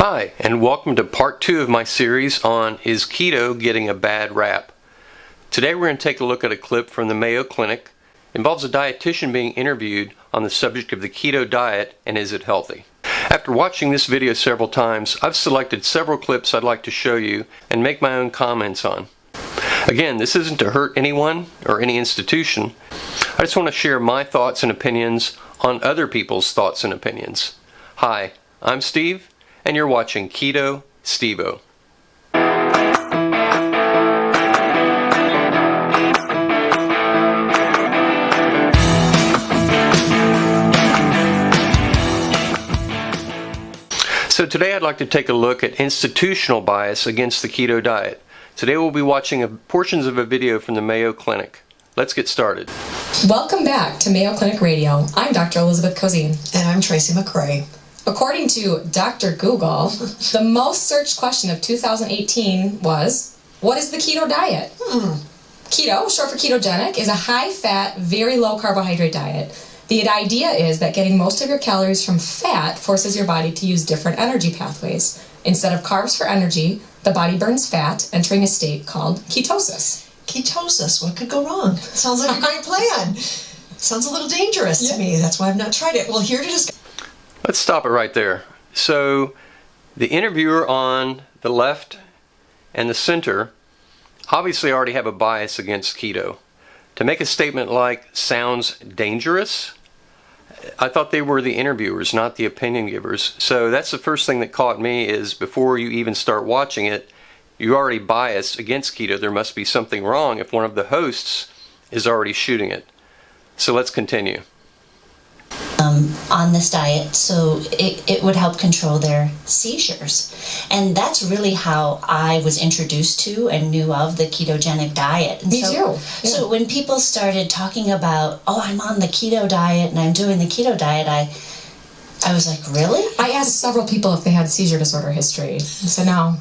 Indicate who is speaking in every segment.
Speaker 1: Hi, and welcome to part 2 of my series on Is Keto Getting a Bad Rap? Today we're going to take a look at a clip from the Mayo Clinic. It involves a dietitian being interviewed on the subject of the keto diet and is it healthy. After watching this video several times, I've selected several clips I'd like to show you and make my own comments on. Again, this isn't to hurt anyone or any institution. I just want to share my thoughts and opinions on other people's thoughts and opinions. Hi, I'm Steve, and you're watching Keto Steveo. So today I'd like to take a look at institutional bias against the keto diet. Today we'll be watching portions of a video from the Mayo Clinic. Let's get started.
Speaker 2: Welcome back to Mayo Clinic Radio. I'm Dr. Elizabeth Cozine.
Speaker 3: And I'm Tracy McCrae.
Speaker 2: According to Dr. Google, the most searched question of 2018 was, what is the keto diet? Keto, short for ketogenic, is a high-fat, very low-carbohydrate diet. The idea is that getting most of your calories from fat forces your body to use different energy pathways. Instead of carbs for energy, the body burns fat, entering a state called ketosis.
Speaker 3: Ketosis, what could go wrong? Sounds like a great plan. Sounds a little dangerous to me. That's why I've not tried it. Well, here to discuss.
Speaker 1: Let's stop it right there. So, the interviewer on the left and the center obviously already have a bias against keto. To make a statement like, sounds dangerous, I thought they were the interviewers, not the opinion givers. So that's the first thing that caught me is before you even start watching it, you're already biased against keto. There must be something wrong if one of the hosts is already shooting it. So let's continue.
Speaker 4: On this diet, so it would help control their seizures. And that's really how I was introduced to and knew of the ketogenic diet. And
Speaker 2: Me too. Yeah.
Speaker 4: So when people started talking about, oh, I'm on the keto diet and I'm doing the keto diet, I was like, really?
Speaker 2: I asked several people if they had seizure disorder history. So no.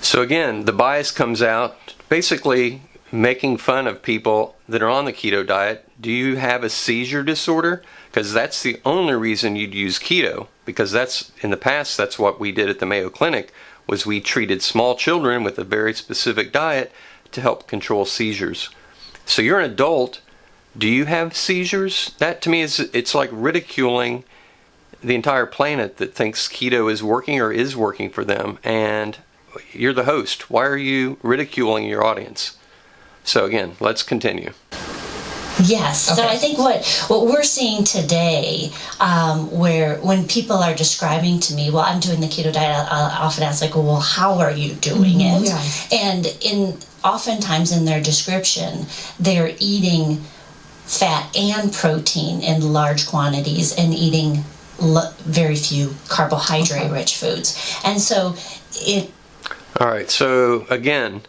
Speaker 1: So again, the bias comes out basically making fun of people that are on the keto diet. Do you have a seizure disorder? Because that's the only reason you'd use keto, because that's in the past that's what we did at the Mayo Clinic, was we treated small children with a very specific diet to help control seizures. So you're an adult, do you have seizures? That to me it's like ridiculing the entire planet that thinks keto is working or is working for them, and you're the host. Why are you ridiculing your audience? So again, let's continue.
Speaker 4: Yes. Okay. So I think what we're seeing today, where when people are describing to me, well, I'm doing the keto diet, I'll often ask, like, well, how are you doing it?
Speaker 2: Yeah.
Speaker 4: And oftentimes in their description, they're eating fat and protein in large quantities and eating very few carbohydrate-rich foods. And so
Speaker 1: All right. So again,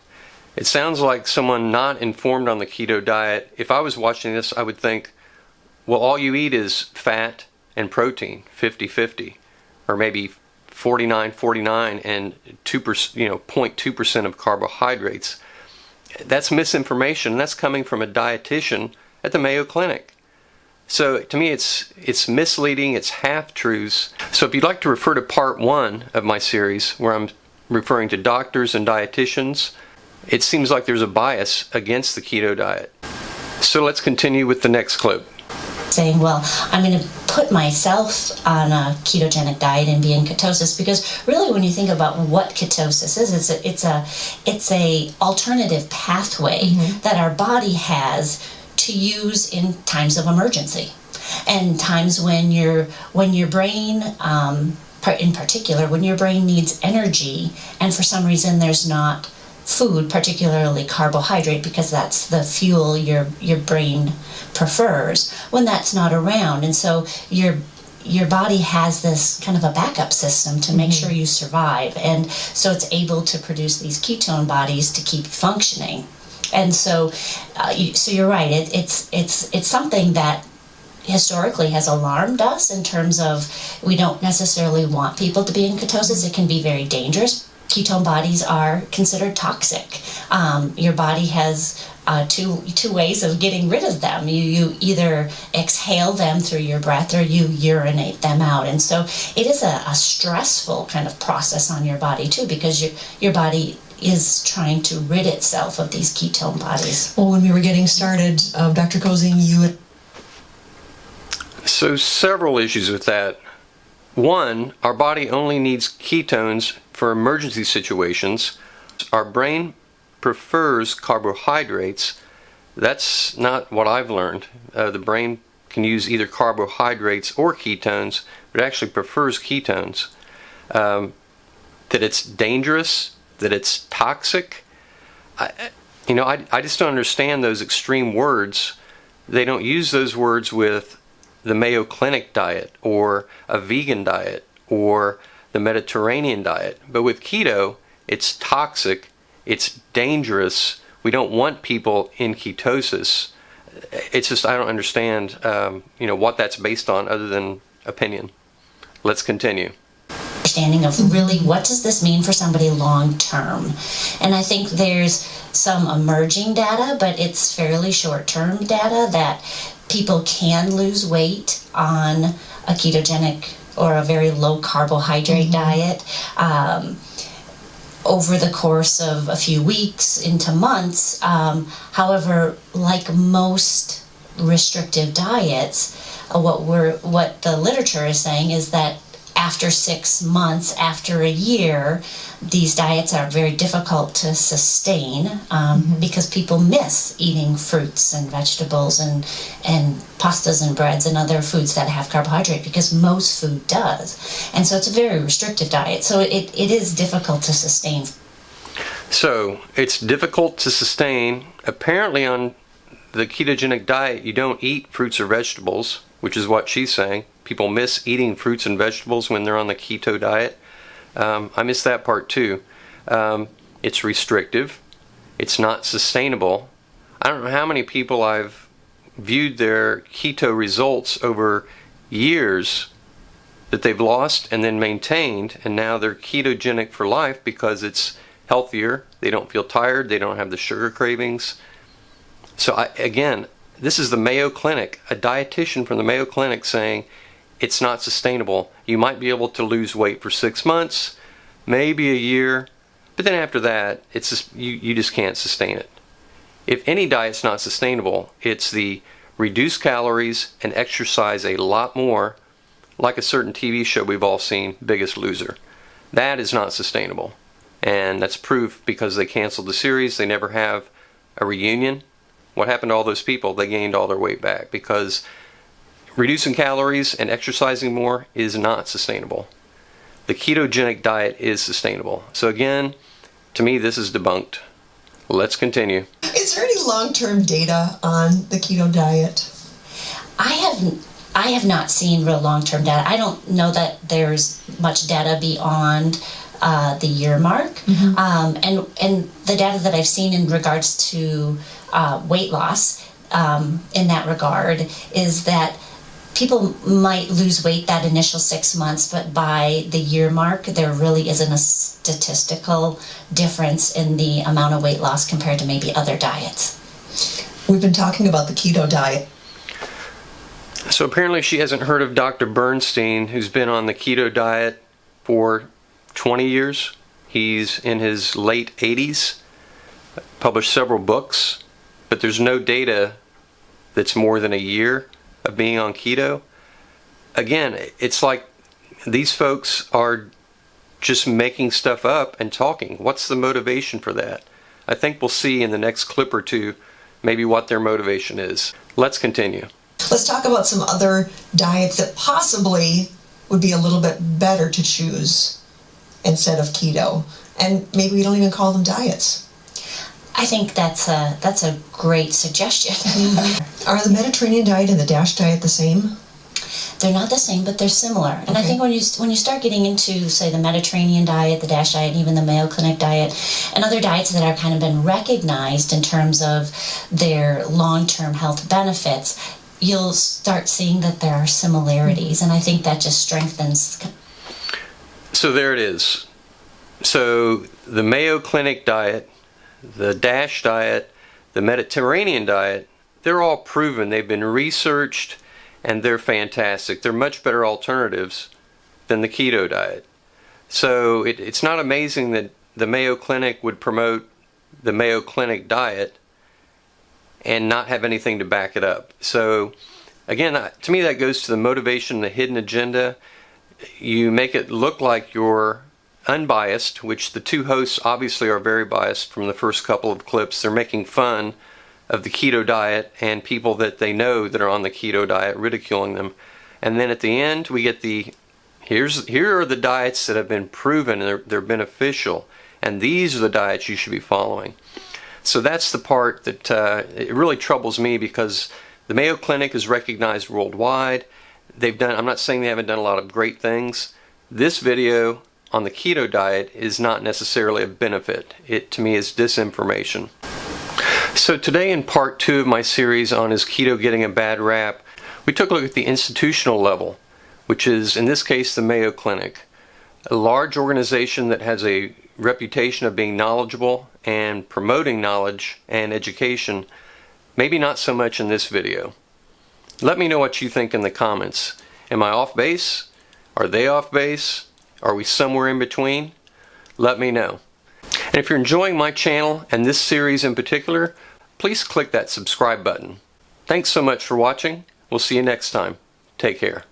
Speaker 1: it sounds like someone not informed on the keto diet. If I was watching this, I would think, well, all you eat is fat and protein, 50-50, or maybe 49-49 and 0.2% of carbohydrates. That's misinformation, and that's coming from a dietitian at the Mayo Clinic. So to me, it's misleading, it's half-truths. So if you'd like to refer to part 1 of my series, where I'm referring to doctors and dietitians, it seems like there's a bias against the keto diet. So let's continue with the next clip.
Speaker 4: Saying, well, I'm going to put myself on a ketogenic diet and be in ketosis, because really when you think about what ketosis is, it's a alternative pathway that our body has to use in times of emergency and times when your brain, in particular, when your brain needs energy and for some reason there's not food, particularly carbohydrate, because that's the fuel your brain prefers, when that's not around. And so your body has this kind of a backup system to make sure you survive, and so it's able to produce these ketone bodies to keep functioning. And so you're right, it's something that historically has alarmed us in terms of we don't necessarily want people to be in ketosis. It can be very dangerous. Ketone bodies are considered toxic. Your body has two ways of getting rid of them. You either exhale them through your breath or you urinate them out. And so it is a stressful kind of process on your body too, because your body is trying to rid itself of these ketone bodies.
Speaker 3: Well, when we were getting started, Dr. Kozing, you had...
Speaker 1: So several issues with that. One, our body only needs ketones for emergency situations. Our brain prefers carbohydrates. That's not what I've learned. The brain can use either carbohydrates or ketones, but it actually prefers ketones. That it's dangerous, that it's toxic. I just don't understand those extreme words. They don't use those words with the Mayo Clinic diet or a vegan diet or the Mediterranean diet. But with keto, it's toxic, it's dangerous. We don't want people in ketosis. It's just, I don't understand what that's based on other than opinion. Let's continue.
Speaker 4: Understanding of really what does this mean for somebody long term. And I think there's some emerging data, but it's fairly short term data that people can lose weight on a ketogenic or a very low carbohydrate diet over the course of a few weeks into months. However, like most restrictive diets, what the literature is saying is that after 6 months, after a year, these diets are very difficult to sustain because people miss eating fruits and vegetables and pastas and breads and other foods that have carbohydrate, because most food does. And so it's a very restrictive diet. So it is difficult to sustain.
Speaker 1: So it's difficult to sustain. Apparently on the ketogenic diet, you don't eat fruits or vegetables, which is what she's saying. People miss eating fruits and vegetables when they're on the keto diet. I miss that part too. It's restrictive. It's not sustainable. I don't know how many people I've viewed their keto results over years that they've lost and then maintained, and now they're ketogenic for life because it's healthier. They don't feel tired. They don't have the sugar cravings. So again, this is the Mayo Clinic, a dietitian from the Mayo Clinic saying it's not sustainable. You might be able to lose weight for 6 months, maybe a year, but then after that, it's just, you just can't sustain it. If any diet's not sustainable, it's the reduce calories and exercise a lot more, like a certain TV show we've all seen, Biggest Loser. That is not sustainable. And that's proof because they canceled the series. They never have a reunion. What happened to all those people? They gained all their weight back because reducing calories and exercising more is not sustainable. The ketogenic diet is sustainable. So again, to me, this is debunked. Let's continue.
Speaker 3: Is there any long-term data on the keto diet?
Speaker 4: I have not seen real long-term data. I don't know that there's much data beyond the year mark. And the data that I've seen in regards to weight loss in that regard is that people might lose weight that initial 6 months, but by the year mark, there really isn't a statistical difference in the amount of weight loss compared to maybe other diets.
Speaker 3: We've been talking about the keto diet.
Speaker 1: So apparently she hasn't heard of Dr. Bernstein, who's been on the keto diet for 20 years. He's in his late 80s, published several books, but there's no data that's more than a year of being on keto. Again, it's like these folks are just making stuff up and talking. What's the motivation for that? I think we'll see in the next clip or two maybe what their motivation is. Let's continue.
Speaker 3: Let's talk about some other diets that possibly would be a little bit better to choose instead of keto. And maybe we don't even call them diets.
Speaker 4: I think that's a great suggestion.
Speaker 3: Are the Mediterranean diet and the DASH diet the same?
Speaker 4: They're not the same, but they're similar. And I think when you start getting into, say, the Mediterranean diet, the DASH diet, and even the Mayo Clinic diet, and other diets that are kind of been recognized in terms of their long-term health benefits, you'll start seeing that there are similarities, and I think that just strengthens.
Speaker 1: So there it is. So the Mayo Clinic diet, the DASH diet, the Mediterranean diet, they're all proven. They've been researched and they're fantastic. They're much better alternatives than the keto diet. So it's not amazing that the Mayo Clinic would promote the Mayo Clinic diet and not have anything to back it up. So again, to me that goes to the motivation, the hidden agenda. You make it look like you're unbiased, which the two hosts obviously are very biased from the first couple of clips. They're making fun of the keto diet and people that they know that are on the keto diet, ridiculing them. And then at the end we get here are the diets that have been proven and they're beneficial, and these are the diets you should be following. So that's the part that it really troubles me, because the Mayo Clinic is recognized worldwide. I'm not saying they haven't done a lot of great things. This video on the keto diet is not necessarily a benefit. It, to me, is disinformation. So today, in part 2 of my series on Is Keto Getting a Bad Rap, we took a look at the institutional level, which is, in this case, the Mayo Clinic, a large organization that has a reputation of being knowledgeable and promoting knowledge and education. Maybe not so much in this video. Let me know what you think in the comments. Am I off base? Are they off base? Are we somewhere in between? Let me know. And if you're enjoying my channel and this series in particular, please click that subscribe button. Thanks so much for watching. We'll see you next time. Take care.